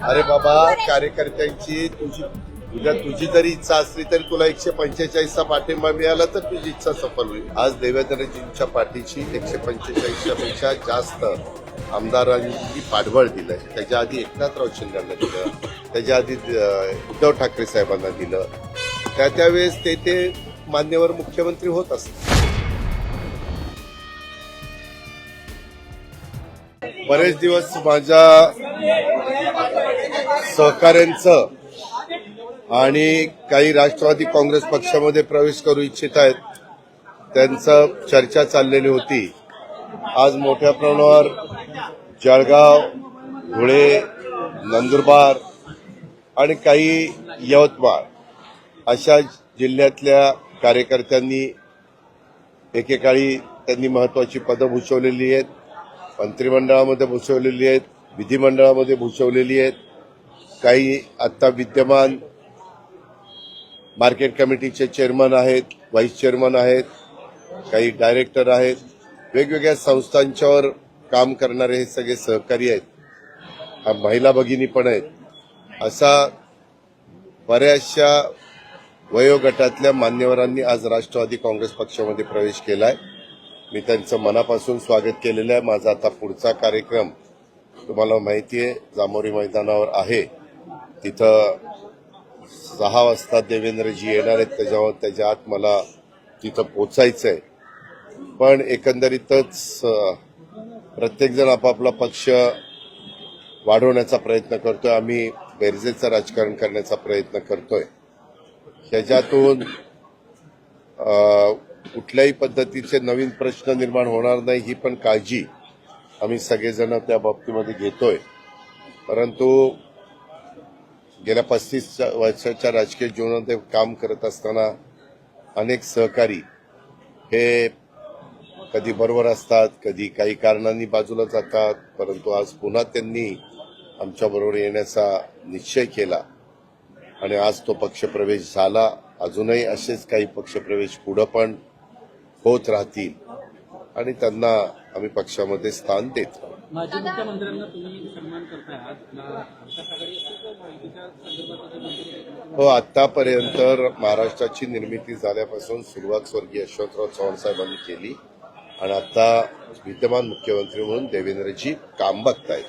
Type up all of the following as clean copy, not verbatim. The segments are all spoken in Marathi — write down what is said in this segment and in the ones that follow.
अरे बाबा, कार्यकर्त्यांची तुझी जरी इच्छा असली तरी तुला 145चा पाठिंबा मिळाला तर तुझी इच्छा सफल होईल. आज देवेंद्रजींच्या पाठीची 145च्या पेक्षा जास्त आमदारांनी पाठबळ दिलंय. त्याच्या आधी एकनाथराव शिंदेंना दिलं, त्याच्या आधी उद्धव ठाकरे साहेबांना दिलं. त्यावेळेस ते मान्यवर मुख्यमंत्री होत असतात. बरेच दिवस माझ्या सहकाऱ्यांचं आणि काही राष्ट्रवादी काँग्रेस पक्षामध्ये प्रवेश करू इच्छित आहेत त्यांचं चर्चा चाललेली होती. आज मोठ्या प्रमाणावर जळगाव, धुळे, नंदुरबार आणि काही यवतमाळ अशा जिल्ह्यातल्या कार्यकर्त्यांनी एकेकाळी त्यांनी महत्वाची पदं भूषवलेली आहेत, मंत्रिमंडळामध्ये भूषवलेली आहेत, विधिमंडळामध्ये भूषवलेली आहेत. काही आता विद्यमान मार्केट कमिटीचे चेअरमन आहेत, व्हाईस चेअरमन आहेत, काही डायरेक्टर आहेत. वेगवेगळ्या संस्थांच्यावर काम करणारे हे सगळे सहकारी आहेत. महिला भगिनी पण आहेत. असा बऱ्याचशा वयोगटातल्या मान्यवरांनी आज राष्ट्रवादी काँग्रेस पक्षामध्ये प्रवेश केलाय. मी त्यांचं मनापासून स्वागत केलेलं आहे. माझा आता पुढचा कार्यक्रम तुम्हाला माहिती आहे जांभोरी मैदानावर आहे. तिथं 6 वाजता देवेंद्रजी येणार आहेत. त्याच्या आत मला तिथं पोचायचंय. पण एकंदरीतच प्रत्येकजण आपापला पक्ष वाढवण्याचा प्रयत्न करतोय. आम्ही बेरजेचं राजकारण करण्याचा प्रयत्न करतोय. ह्याच्यातून कुठल्याही पद्धतीचे नवीन प्रश्न निर्माण होणार नाही ही पण काळजी आम्ही सगळेजण त्या बाबतीमध्ये घेतोय. परंतु गेल्या 35 वर्षाच्या राजकीय जीवनात काम करत असताना अनेक सहकारी हे कधी बरोबर असतात, कधी काही कारणांनी बाजूला जातात. परंतु आज पुन्हा त्यांनी आमच्याबरोबर येण्याचा निश्चय केला आणि आज तो पक्षप्रवेश झाला. अजूनही असेच काही पक्षप्रवेश पुढे पण होत राहतील आणि त्यांना आम्ही पक्षामध्ये स्थान देत राहू. माजी मुख्यमंत्र्यांना तुम्ही सन्मान करताय आज आघाडी संदर्भात. हो, आतापर्यंत महाराष्ट्राची निर्मिती झाल्यापासून सुरुवात स्वर्गीय यशवंतराव चव्हाण साहेबांनी केली आणि आता विद्यमान मुख्यमंत्री म्हणून देवेंद्रजी काम बघतायत.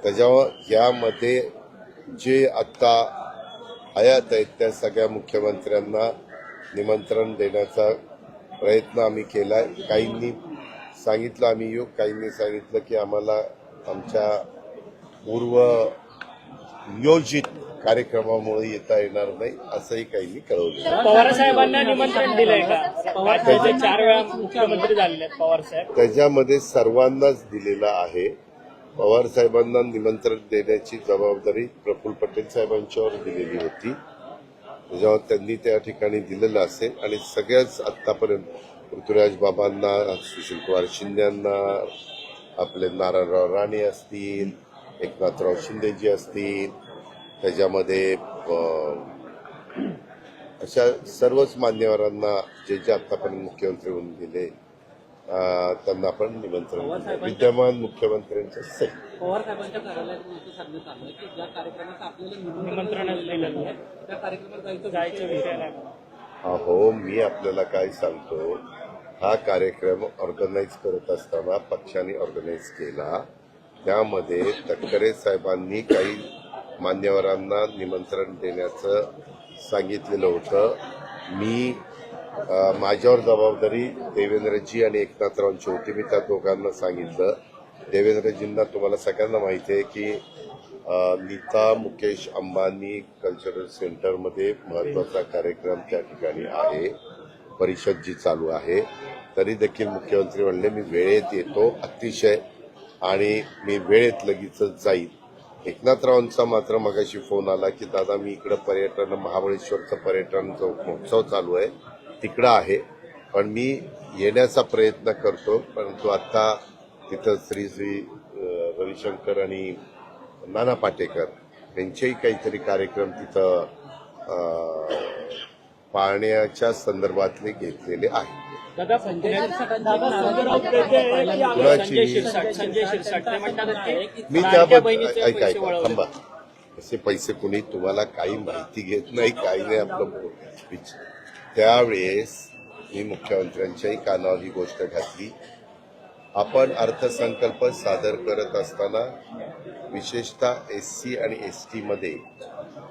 त्याच्यावर यामध्ये जे आता हयात आहेत त्या सगळ्या मुख्यमंत्र्यांना निमंत्रण देण्याचा प्रयत्न आम्ही केलाय. काहींनी सांगितलं आम्ही येऊ, काहींनी सांगितलं की आम्हाला आमच्या पूर्व नियोजित कार्यक्रमामुळे येता येणार नाही असंही काहींनी कळवलं. पवार साहेबांना निमंत्रण दिलंय का? पवार साहेब 4 वेळा मुख्यमंत्री झालेले आहेत. पवार साहेब त्याच्यामध्ये सर्वांनाच दिलेलं आहे. पवार साहेबांना निमंत्रण देण्याची जबाबदारी प्रफुल्ल पटेल साहेबांच्यावर दिलेली होती. त्याच्यावर त्यांनी त्या ठिकाणी दिलेलं असेल आणि सगळ्याच आतापर्यंत पृथ्वीराज बाबांना, सुशीलकुमार शिंदेंना, आपले नारायणराव राणे असतील, एकनाथराव शिंदेजी असतील, त्याच्यामध्ये अशा सर्वच मान्यवरांना जे आतापर्यंत मुख्यमंत्री होऊन गेले त्यांना पण निमंत्रण विद्यमान मुख्यमंत्र्यांचं सही. पवार साहेबांच्या कार्यालयातून असं सांगण्यात आलं की ज्या कार्यक्रमाचं आपल्याला निमंत्रण दिलेलं आहे त्या कार्यक्रमात जायचं विषय नाही. हो, मी आपल्याला काय सांगतो, हा कार्यक्रम ऑर्गनाईज करत असताना पक्षाने ऑर्गनाईज केला. त्यामध्ये तटकरे साहेबांनी काही मान्यवरांना निमंत्रण देण्याचं सांगितलेलं होतं. मी माझ्यावर जबाबदारी देवेंद्रजी आणि एकनाथरावांची होती. मी त्या दोघांना सांगितलं. देवेंद्रजींना तुम्हाला सगळ्यांना माहिती आहे की नीता मुकेश अंबानी कल्चरल सेंटरमध्ये महत्वाचा कार्यक्रम त्या ठिकाणी आहे, परिषद जी चालू आहे. तरी देखील मुख्यमंत्री म्हणले मी वेळेत येतो अतिशय आणि मी वेळेत लगेचच जाईल. एकनाथरावांचा मात्र मगाशी फोन आला की दादा मी इकडं पर्यटन महाबळेश्वरचं पर्यटनचा महोत्सव चालू आहे तिकडं आहे, पण मी येण्याचा प्रयत्न करतो. परंतु आता तिथं श्री रविशंकर आणि नाना पाटेकर यांचेही काहीतरी कार्यक्रम तिथं पाहण्याच्या संदर्भातले घेतलेले आहेत. दादा संजय शिरसाट मी त्याबद्दल ऐका थांबा. असे पैसे कुणी तुम्हाला काही माहिती घेत नाही, काही नाही. आपलं त्यावेळेस मी मुख्यमंत्र्यांच्याही कानावर ही गोष्ट घातली. आपण अर्थसंकल्प सादर करत असताना विशेषतः SC आणि ST मध्ये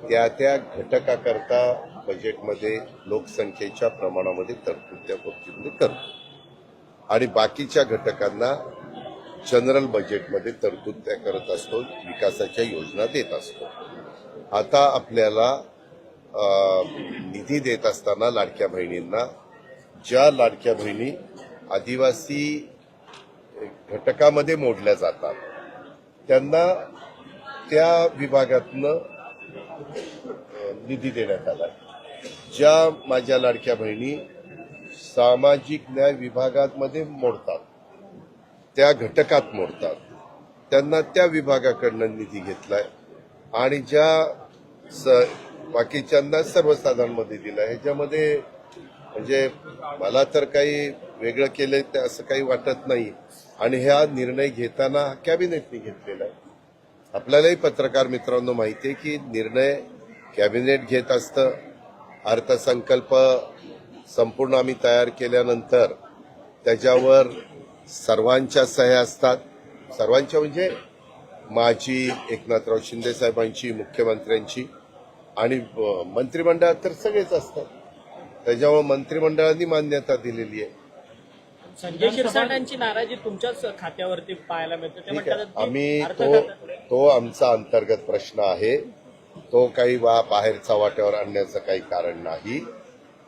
त्या त्या घटकाकरता बजेटमध्ये लोकसंख्येच्या प्रमाणामध्ये तरतूद त्या बाबतीमध्ये करतो आणि बाकीच्या घटकांना जनरल बजेटमध्ये तरतूद त्या करत असतो, विकासाच्या योजना देत असतो. आता आपल्याला निधी देत असताना लाडक्या बहिणींना, ज्या लाडक्या बहिणी आदिवासी घटकामध्ये मोडल्या जातात त्यांना त्या विभागातनं निधी देण्यात आला. ज्या माझ्या लाडक्या बहिणी सामाजिक न्याय विभागामध्ये मोडतात, त्या घटकात मोडतात, त्यांना त्या विभागाकडनं निधी घेतलाय आणि ज्या बाकीच्यांना सर्वसाधारणमध्ये दिलाय. ह्याच्यामध्ये म्हणजे मला तर काही वेगळं केलंय ते असं काही वाटत नाही आणि हा निर्णय घेताना कॅबिनेटने घेतलेला आहे. आपल्यालाही पत्रकार मित्रांनो माहिती आहे की निर्णय कॅबिनेट घेत असतं. अर्थसंकल्प संपूर्ण आम्ही तयार केल्यानंतर त्याच्यावर सर्वांच्या सह्या असतात. सर्वांच्या म्हणजे माझी, एकनाथराव शिंदे साहेबांची, मुख्यमंत्र्यांची आणि मंत्रिमंडळात तर सगळेच असतात. त्याच्यामुळे मंत्रिमंडळाने मान्यता दिलेली आहे. संजय शिरसाटांची नाराजी तुमच्याच खात्यावरती पाहायला मिळते. ते ठीक आहे, म्हणतात की आम्ही तो आमचा अंतर्गत प्रश्न आहे. तो काही बाहेरचा वाट्यावर आणण्याचं काही कारण नाही.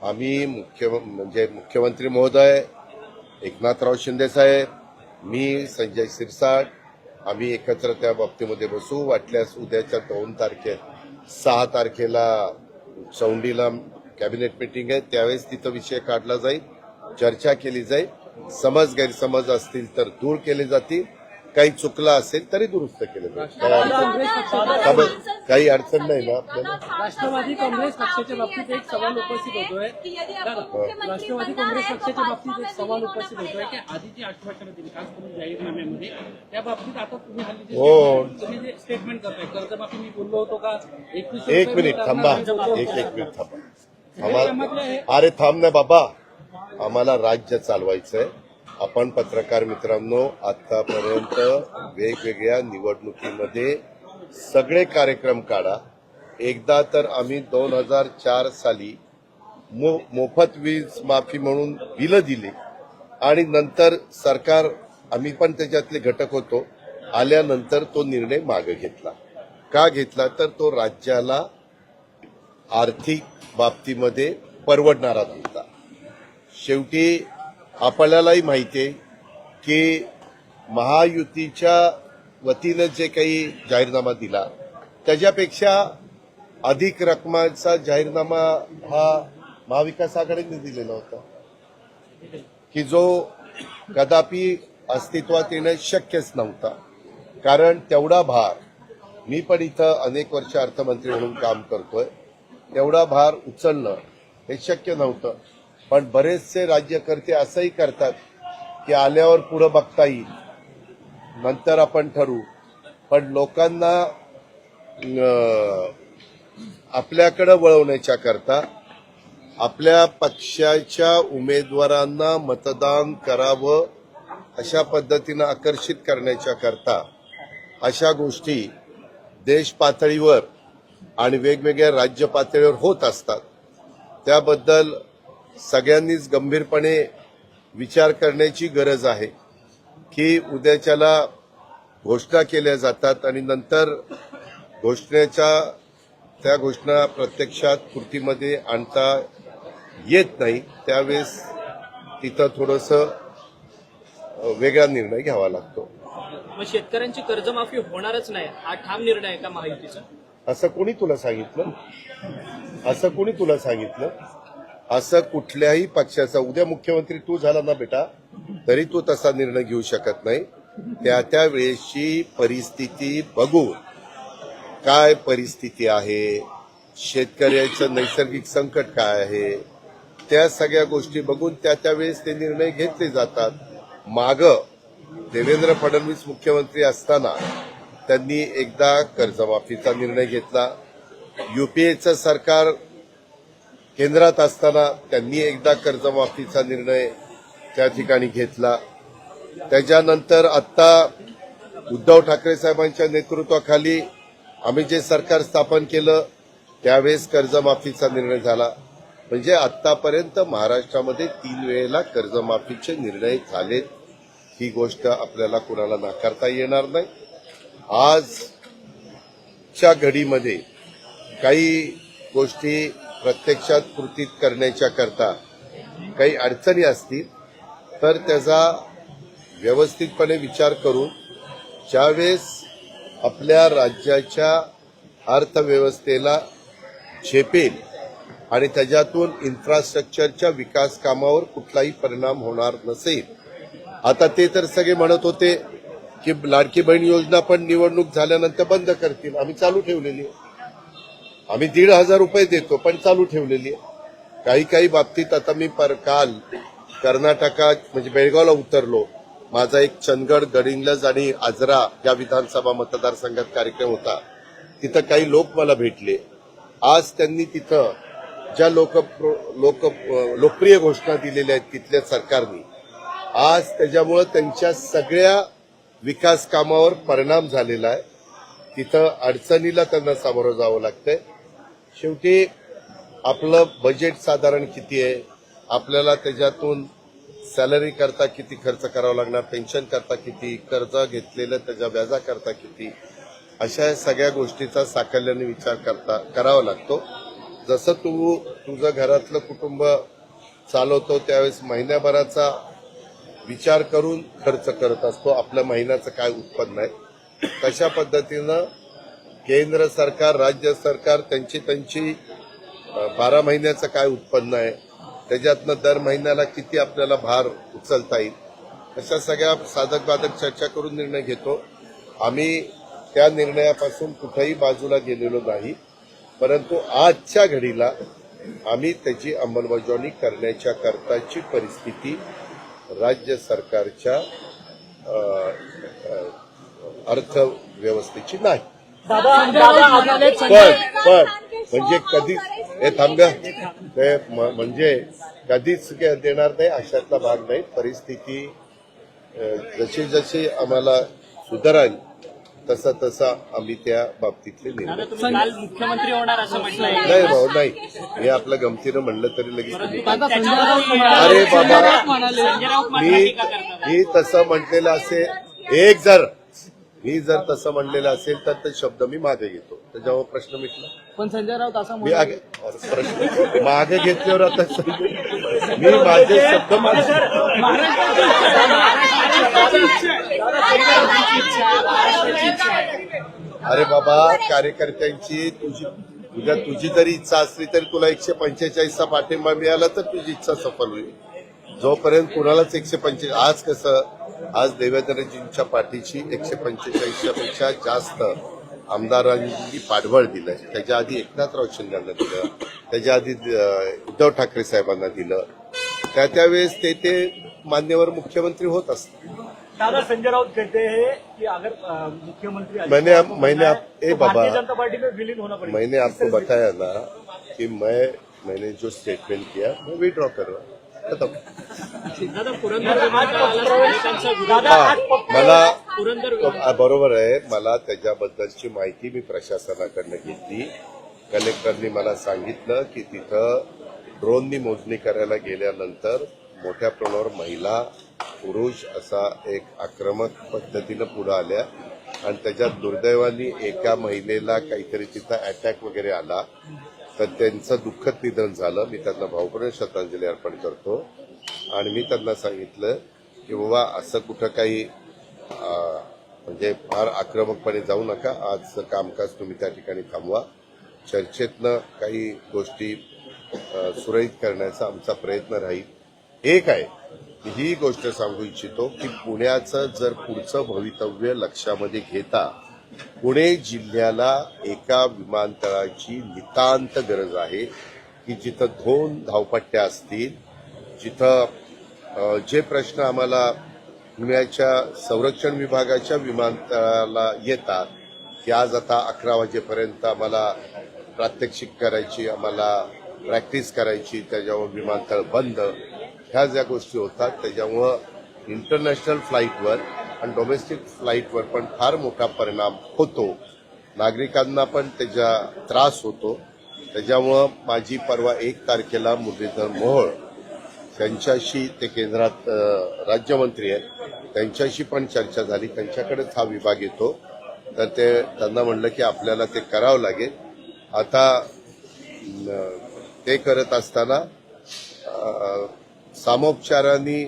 आम्ही मुख्यमंत्री महोदय, एकनाथराव शिंदे साहेब, मी, संजय शिरसाट, आम्ही एकत्र त्या बाबतीमध्ये बसू. वाटल्यास उद्याच्या 6 तारखेला चौंडीला कॅबिनेट मीटिंग आहे, त्यावेळेस तिथं विषय काढला जाईल, चर्चा केली जाईल. समज गैरसमज असतील तर दूर केले जातील, काही चुकलं असेल तरी दुरुस्त केलं जाईल. काही अडचण नाही ना आपल्याला. राष्ट्रवादी काँग्रेस पक्षाच्या बाबतीत एक सवाल उपस्थित होतोय. राष्ट्रवादी काँग्रेस पक्षाच्या बाबतीत एक सवाल उपस्थित होतोय की आधी जी आश्वासनं दिली खास करून जाहीरनाम्यामध्ये, त्या बाबतीत आता तुम्ही हल्ली तुम्ही जे स्टेटमेंट करताय, कर्जमाफी मी बोललो होतो का? एक मिनिट थांबा, एक मिनिट थांबा. अरे थांब ना बाबा, आम्हाला राज्य चालवायचंय. आपण पत्रकार मित्रांनो आतापर्यंत वेगवेगळ्या निवडणुकीमध्ये सगळे कार्यक्रम काढा. एकदा तर आम्ही 2004 साली मोफत वीज माफी म्हणून बिलं दिली आणि नंतर सरकार, आम्ही पण त्याच्यातले घटक होतो, आल्यानंतर तो निर्णय मागे घेतला. का घेतला तर तो राज्याला आर्थिक बाबतीमध्ये परवडणारा नव्हता. शेवटी आपल्यालाही माहिती आहे की महायुतीच्या वतीनं जे काही जाहीरनामा दिला त्याच्यापेक्षा अधिक रकमाचा जाहीरनामा हा महाविकास आघाडीने दिलेला होता की जो कदापि अस्तित्वात येणं शक्यच नव्हता. कारण तेवढा भार, मी पण इथं अनेक वर्ष अर्थमंत्री म्हणून काम करतोय, तेवढा भार उचलणं हे शक्य नव्हतं. पण बरेचसे राज्यकर्ते असंही करतात की आल्यावर पुढं बघता येईल, नंतर आपण ठरवू. पण लोकांना आपल्याकडे वळवण्याच्या करता, आपल्या पक्षाच्या उमेदवारांना मतदान करावं अशा पद्धतीनं आकर्षित करण्याच्या करता अशा गोष्टी देश पातळीवर आणि वेगवेगळ्या राज्य पातळीवर होत असतात. त्याबद्दल सगळ्यांनीच गंभीरपणे विचार करण्याची गरज आहे की उद्याच्याला घोषणा केल्या जातात आणि नंतर त्या घोषणा प्रत्यक्षात कृतीमध्ये आणता येत नाही, त्यावेळेस तिथं थोडंसं वेगळा निर्णय घ्यावा लागतो. मग शेतकऱ्यांची कर्जमाफी होणारच नाही हा ठाम निर्णय आहे का महायुतीचा? असं कोणी तुला सांगितलं? असं कुठल्याही पक्षाचा, उद्या मुख्यमंत्री तू झाला ना बेटा, तरी तू तसा निर्णय घेऊ शकत नाही. त्या वेळेची परिस्थिती बघून, काय परिस्थिती आहे, शेतकऱ्याचं नैसर्गिक संकट काय आहे, त्या सगळ्या गोष्टी बघून त्या वेळेस ते निर्णय घेतले जातात. मागं देवेंद्र फडणवीस मुख्यमंत्री असताना त्यांनी एकदा कर्जमाफीचा निर्णय घेतला. युपीएचं सरकार केंद्रात असताना त्यांनी एकदा कर्जमाफीचा निर्णय त्या ठिकाणी घेतला. त्याच्यानंतर आता उद्धव ठाकरे साहेबांच्या नेतृत्वाखाली आम्ही जे सरकार स्थापन केलं त्यावेळेस कर्जमाफीचा निर्णय झाला. म्हणजे आतापर्यंत महाराष्ट्रामध्ये 3 वेळेला कर्जमाफीचे निर्णय झालेत. ही गोष्ट आपल्याला कुणाला नाकारता येणार नाही. आजच्या घडीमध्ये काही गोष्टी प्रत्यक्षात कृतीत करण्याच्या करता काही अडचणी असतील तर त्याचा व्यवस्थितपणे विचार करून ज्यावेळेस आपल्या राज्याच्या अर्थव्यवस्थेला झेपेल आणि त्याच्यातून इन्फ्रास्ट्रक्चरच्या विकास कामावर कुठलाही परिणाम होणार नसेल. आता ते तर सगळे म्हणत होते की लाडकी बहीण योजना पण निवडणूक झाल्यानंतर बंद करतील. आम्ही चालू ठेवलेली आहे. आम्ही 1,500 रुपये देतो पण चालू ठेवलेली आहे. काही बाबतीत आता मी काल कर्नाटकात म्हणजे बेळगावला उतरलो. माझा एक चंदगड, गडिंग्लज आणि आजरा या विधानसभा मतदारसंघात कार्यक्रम होता. तिथं काही लोक मला भेटले. आज त्यांनी तिथं ज्या लोकप्रिय घोषणा दिलेल्या आहेत तिथल्या सरकारनी, आज त्याच्यामुळे त्यांच्या सगळ्या विकास कामावर परिणाम झालेला आहे. तिथं अडचणीला त्यांना सामोरं जावं लागतंय. शेवटी आपलं बजेट साधारण किती आहे, आपल्याला त्याच्यातून सॅलरी करता किती खर्च करावा लागणार, पेन्शन करता किती, कर्ज घेतलेलं त्याच्या व्याजा करता किती, अशा सगळ्या गोष्टीचा साकल्याने विचार करावा लागतो. जसं तुझं घरातलं कुटुंब चालवतो त्यावेळेस महिन्याभराचा विचार करून खर्च करत असतो, आपल्या महिन्याचं काय उत्पन्न आहे. तशा पद्धतीनं केंद्र सरकार, राज्य सरकार त्यांची 12 महिन्याचं काय उत्पन्न आहे, त्याच्यातनं दर महिन्याला किती आपल्याला भार उचलता येईल, अशा सगळ्या साधक बाधक चर्चा करून निर्णय घेतो. आम्ही त्या निर्णयापासून कुठेही बाजूला गेलेलो नाही, परंतु आजच्या घडीला आम्ही त्याची अंमलबजावणी करण्याच्या करताची परिस्थिती राज्य सरकारच्या अर्थव्यवस्थेची नाही. पण म्हणजे कधीच हे थांब्या ते म्हणजे कधीच देणार नाही अशातला भाग नाही. परिस्थिती जशी जशी आम्हाला सुधारेल तसा आम्ही त्या बाबतीतले निर्णय. काल मुख्यमंत्री होणार असं म्हटलंय. नाही भाऊ नाही, हे आपलं गमतीनं म्हणलं तरी लगेच. अरे बाबा, मी तसं म्हटलेलं असेल, मी जर तसं म्हणलेलं असेल तर ते शब्द मी मागे घेतो, त्याच्यावर प्रश्न मिटला. पण संजय राऊत असा मी प्रश्न मागे घेतल्यावर आता मी माझे शब्द अरे बाबा, कार्यकर्त्यांची तुझी जरी इच्छा असली तरी तुला 145चा पाठिंबा मिळाला तर तुझी इच्छा सफल होईल. जोपर्यंत कुणालाच 145, आज कसं, आज देवेंद्रजींच्या पाठीची 145च्या पेक्षा जास्त आमदारांनी पाठबळ दिलं. त्याच्या आधी एकनाथराव शिंदेंना दिलं, त्याच्या आधी उद्धव ठाकरे साहेबांना दिलं. त्यावेळेस ते मान्यवर मुख्यमंत्री होत असतात. दादा, संजय राउत कहते हैं कि अगर मुख्यमंत्री मैंने भारतीय जनता पार्टी में विलीन होना पड़ेगा. मैंने आपको बताया ना कि मैंने जो स्टेटमेंट किया मैं विड्रॉ कर रहा हूँ. दादा, पुरंदर विमानतळाला मला बरोबर आहे. मला त्याच्याबद्दलची माहिती मी प्रशासनाकडनं घेतली. कलेक्टरनी मला सांगितलं की तिथं ड्रोननी मोजणी करायला गेल्यानंतर मोठ्या प्रमाणावर महिला पुरुष असा एक आक्रमक पद्धतीनं पुढे आल्या आणि त्याच्यात दुर्दैवाने एका महिलेला काहीतरी तिथं अटॅक वगैरे आला, तर त्यांचं दुःखद निधन झालं. मी त्यांना भावपूर्ण श्रद्धांजली अर्पण करतो. आणि मी त्यांना सांगितलं की बाबा असं कुठं काही म्हणजे फार आक्रमकपणे जाऊ नका. आजचं कामकाज तुम्ही त्या ठिकाणी थांबवा. चर्चेतनं काही गोष्टी सुरळीत करण्याचा आमचा प्रयत्न राहील. एक आहे, ही गोष्ट सांगू इच्छितो की पुण्याचं जर पुढचं भवितव्य लक्षामध्ये घेता पुणे जिल्ह्याला एका विमानतळाची नितांत गरज आहे की जिथं 2 धावपट्ट्या असतील, जिथं जे प्रश्न आम्हाला पुण्याच्या संरक्षण विभागाच्या विमानतळाला येतात की आज आता 11 वाजेपर्यंत आम्हाला प्रात्यक्षिक करायची, आम्हाला प्रॅक्टिस करायची, त्याच्यावर विमानतळ बंद, ह्या ज्या गोष्टी होतात त्याच्यामुळं इंटरनॅशनल फ्लाईटवर आणि डोमेस्टिक फ्लाईटवर पण फार मोठा परिणाम होतो. नागरिकांना पण त्याचा त्रास होतो. त्याच्यामुळं माझी परवा 1 तारखेला मुरलीधर मोहोळ त्यांच्याशी, ते केंद्रात राज्यमंत्री आहेत, त्यांच्याशी पण चर्चा झाली. त्यांच्याकडेच हा विभाग येतो. तर त्यांना म्हणलं की आपल्याला ते करावं लागेल. आता ते करत असताना सामोपचाराने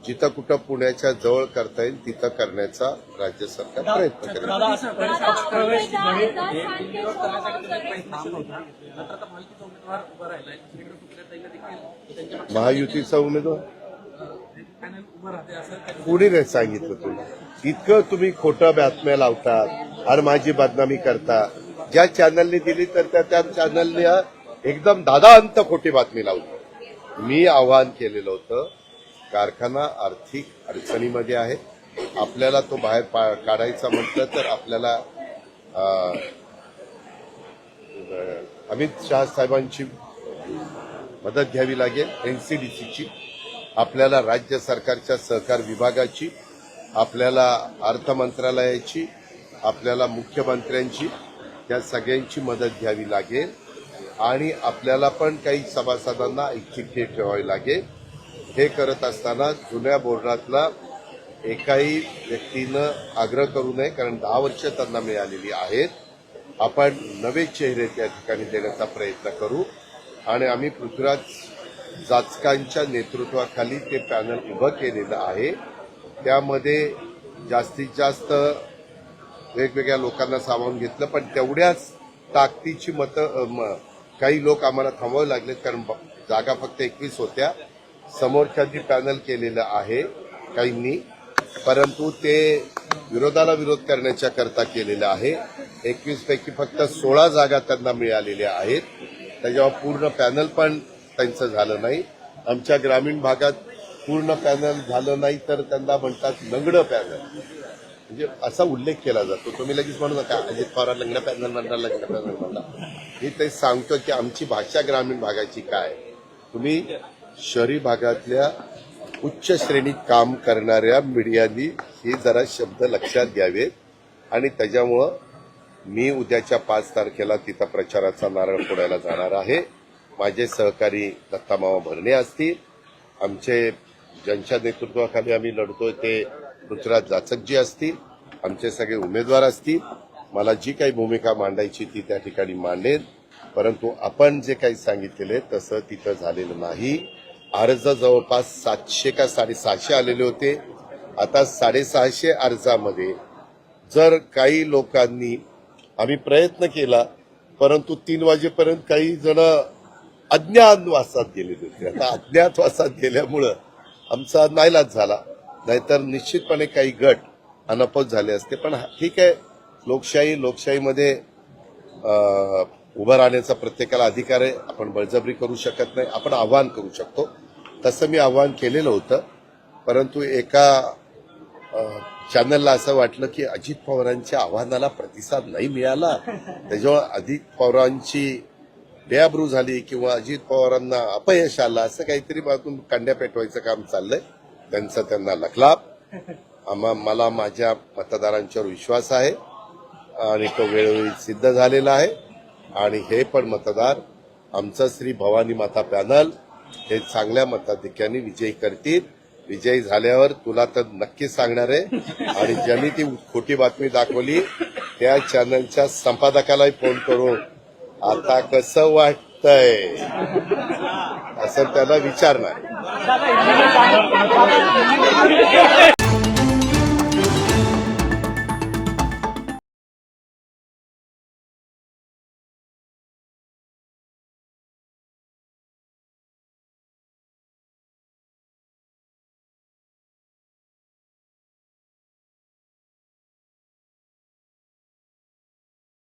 जिथं कुठं पुण्याच्या जवळ करता येईल तिथं करण्याचा राज्य सरकार प्रयत्न करेल. महायुतीचा उमेदवार कुणी नाही सांगितलं तुला. इतकं तुम्ही खोटं बातम्या लावतात आणि माझी बदनामी करता. ज्या चॅनलने दिली तर त्या चॅनलने एकदम दादांत खोटी बातमी लावली. मी आवाहन केलेलं होतं, कारखाना आर्थिक अडचणीमध्ये आहे, आपल्याला तो बाहेर काढायचा म्हटलं तर आपल्याला अमित शहा साहेबांची मदत घ्यावी लागेल, एनसीडीसीची, आपल्याला राज्य सरकारच्या सहकार विभागाची, आपल्याला अर्थ मंत्रालयाची, आपल्याला मुख्यमंत्र्यांची, या सगळ्यांची मदत घ्यावी लागेल आणि आपल्याला पण काही सभासदांना ऐच्छिक हे ठेवावे लागेल. हे करत असताना जुन्या बोर्डातला एकाही व्यक्तीनं आग्रह करू नये, कारण 10 वर्ष त्यांना मिळालेली आहेत. आपण नवे चेहरे त्या ठिकाणी देण्याचा प्रयत्न करू आणि आम्ही पृथ्वीराज जाचकांच्या नेतृत्वाखाली ते पॅनल उभं केलेलं आहे. त्यामध्ये जास्तीत जास्त वेगवेगळ्या लोकांना सामावून घेतलं, पण तेवढ्याच ताकदीची मतं काही लोक आम्हाला थांबवावे लागलेत, कारण जागा फक्त 21 होत्या. समोरच्यांनी पॅनल केलेलं आहे काहींनी, परंतु ते विरोधाला विरोध करण्याच्या करता केलेलं आहे. 21 पैकी फक्त 16 जागा त्यांना मिळालेल्या आहेत. त्याच्यावर पूर्ण पॅनल पण त्यांचं झालं नाही. आमच्या ग्रामीण भागात पूर्ण पॅनल झालं नाही तर त्यांना म्हणतात लंगडं पॅनल, म्हणजे असा उल्लेख केला जातो. तुम्ही लगेच म्हणू नका अजित पवार लंगडं पॅनल म्हणणार, लंगडं पॅनल म्हणणार. मी ते सांगतो की आमची भाषा ग्रामीण भागाची काय. तुम्ही शहरी भागातल्या उच्च श्रेणीत काम करणाऱ्या मीडियानी हे जरा शब्द लक्षात घ्यावेत. आणि त्याच्यामुळं मी उद्याच्या 5 तारखेला तिथं प्रचाराचा नारळ फोडायला जाणार आहे. माझे सहकारी दत्तामामा भरणे असतील, आमचे ज्यांच्या नेतृत्वाखाली आम्ही लढतोय ते पृथ्वीराज जाचकजी असतील, आमचे सगळे उमेदवार असतील. मला जी काही भूमिका मांडायची ती त्या ठिकाणी मांडेन, परंतु आपण जे काही सांगितलेले तसं तिथं झालेलं नाही. अर्ज जवळपास 700 का 650 आलेले होते. आता 650 अर्जामध्ये जर काही लोकांनी, आम्ही प्रयत्न केला, परंतु 3 वाजेपर्यंत काही जण अज्ञातवासात गेलेले होते. आता अज्ञातवासात गेल्यामुळं आमचा नाईलाज झाला, नाहीतर निश्चितपणे काही गट अनापत झाले असते. पण ठीक आहे, लोकशाहीमध्ये उभं राहण्याचा प्रत्येकाला अधिकार आहे. आपण बळजबरी करू शकत नाही, आपण आवाहन करू शकतो. तसं मी आवाहन केलेलं होतं, परंतु एका चॅनलला असं वाटलं की अजित पवारांच्या आव्हानाला प्रतिसाद नाही मिळाला, त्याच्यामुळे अजित पवारांची बेआबरू झाली किंवा अजित पवारांना अपयश आलं, असं काहीतरी बाजून कांड्या पेटवायचं काम चाललंय. त्यांना लखलाप. मला माझ्या मतदारांच्यावर विश्वास आहे आणि तो वेळोवेळी सिद्ध झालेला आहे. आणि हे पण मतदार आमचं श्री भवानी माता पॅनल हे चांगल्या मताधिक्याने विजयी करतील. विजयी झाल्यावर तुला तर नक्कीच सांगणार आहे. आणि ज्यांनी ती खोटी बातमी दाखवली त्या चॅनलच्या संपादकालाही फोन करून आता कसं वाटतंय असं त्याला विचारणार.